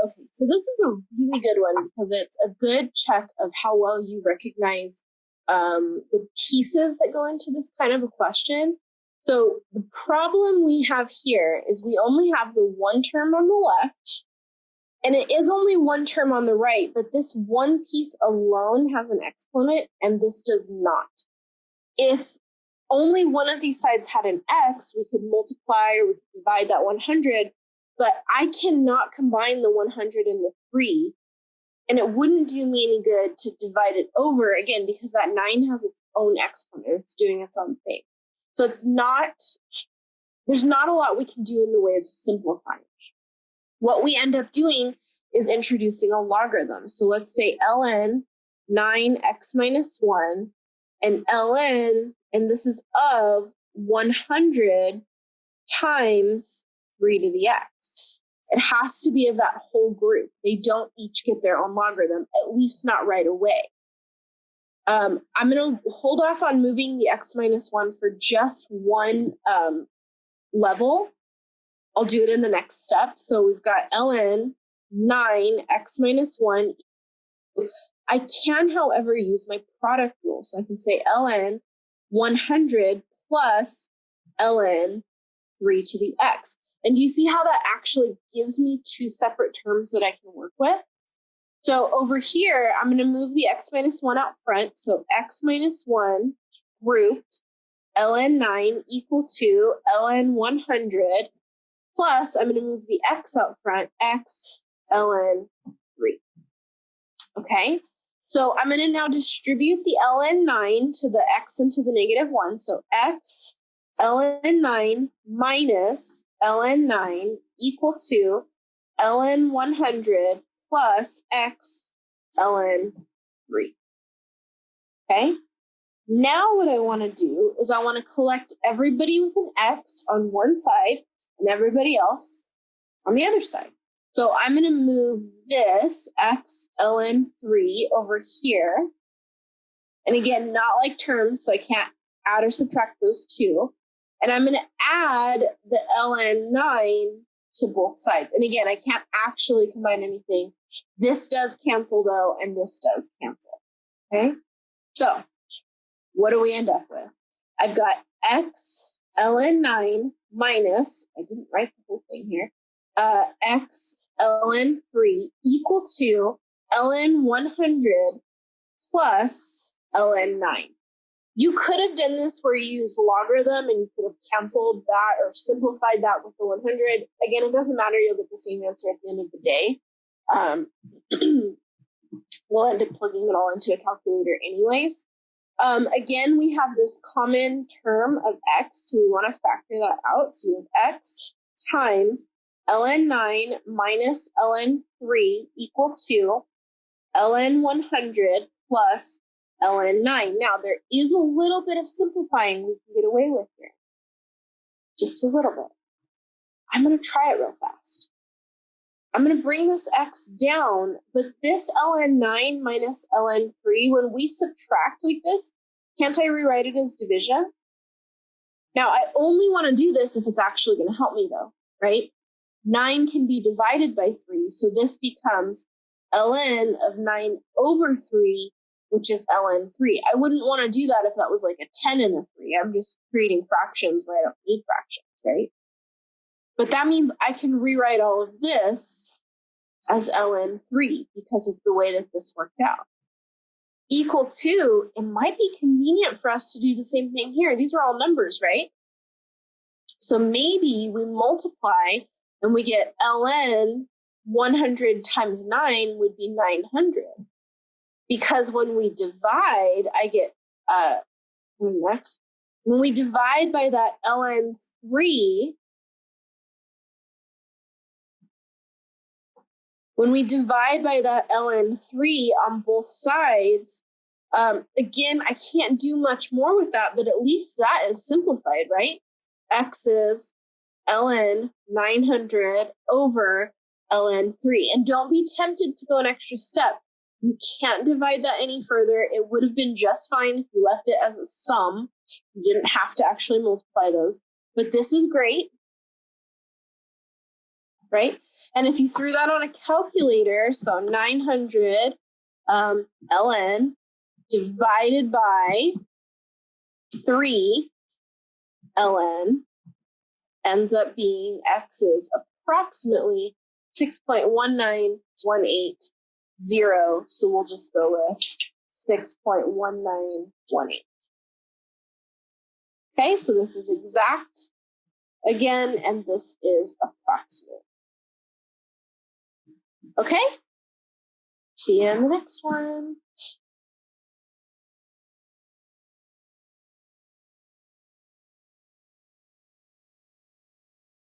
Okay, so this is a really good one because it's a good check of how well you recognize the pieces that go into this kind of a question. So the problem we have here is we only have the one term on the left, and it is only one term on the right, but this one piece alone has an exponent, and this does not. If only one of these sides had an x, we could multiply or we could divide that 100, but I cannot combine the 100 and the 3, and it wouldn't do me any good to divide it over, again, because that 9 has its own exponent. It's doing its own thing. So there's not a lot we can do in the way of simplifying. What we end up doing is introducing a logarithm. So let's say ln 9x minus 1 and ln, and this is of 100 times 3 to the x. It has to be of that whole group. They don't each get their own logarithm, at least not right away. I'm going to hold off on moving the x minus 1 for just one level. I'll do it in the next step. So we've got ln 9x minus 1. I can, however, use my product rule. So I can say ln 100 plus ln 3 to the x. And do you see how that actually gives me two separate terms that I can work with? So over here, I'm going to move the x minus 1 out front. So x minus 1 grouped ln 9 equal to ln 100 plus, I'm going to move the x out front, x ln 3. Okay, so I'm going to now distribute the ln 9 to the x and to the negative 1. So x ln 9 minus ln 9 equal to ln 100 plus x ln 3. Okay, now what I want to do is I want to collect everybody with an x on one side and everybody else on the other side. So I'm going to move this x ln 3 over here. And again, not like terms, so I can't add or subtract those two. And I'm going to add the ln 9 to both sides. And again, I can't actually combine anything. This does cancel though, and this does cancel. Okay, so what do we end up with? I've got x ln 9 minus, I didn't write the whole thing here, x ln 3 equal to ln 100 plus ln 9. You could have done this where you used logarithm and you could have canceled that or simplified that with the 100. Again, it doesn't matter. You'll get the same answer at the end of the day. We'll end up plugging it all into a calculator anyways. Again, we have this common term of x, so we want to factor that out. So we have x times ln 9 minus ln 3 equal to ln 100 plus ln 9. Now, there is a little bit of simplifying we can get away with here. Just a little bit. I'm going to try it real fast. I'm going to bring this x down, but this ln 9 minus ln 3, when we subtract like this, can't I rewrite it as division? Now, I only want to do this if it's actually going to help me though, right? 9 can be divided by 3, so this becomes ln of 9 over 3, which is ln 3. I wouldn't want to do that if that was like a 10 and a 3. I'm just creating fractions where I don't need fractions, right? But that means I can rewrite all of this as ln 3 because of the way that this worked out. Equal to, it might be convenient for us to do the same thing here. These are all numbers, right? So maybe we multiply and we get ln 100 times 9 would be 900. Because when we divide, I get, next, when we divide by that ln 3, when we divide by that ln 3 on both sides, again, I can't do much more with that, but at least that is simplified, right? X is ln 900 over ln 3. And don't be tempted to go an extra step. You can't divide that any further. It would have been just fine if you left it as a sum. You didn't have to actually multiply those. But this is great. right? And if you threw that on a calculator, so 900 ln divided by 3 ln ends up being x is approximately 6.1918. So we'll just go with 6.1918. Okay, so this is exact again, and this is approximate. Okay, see you in the next one.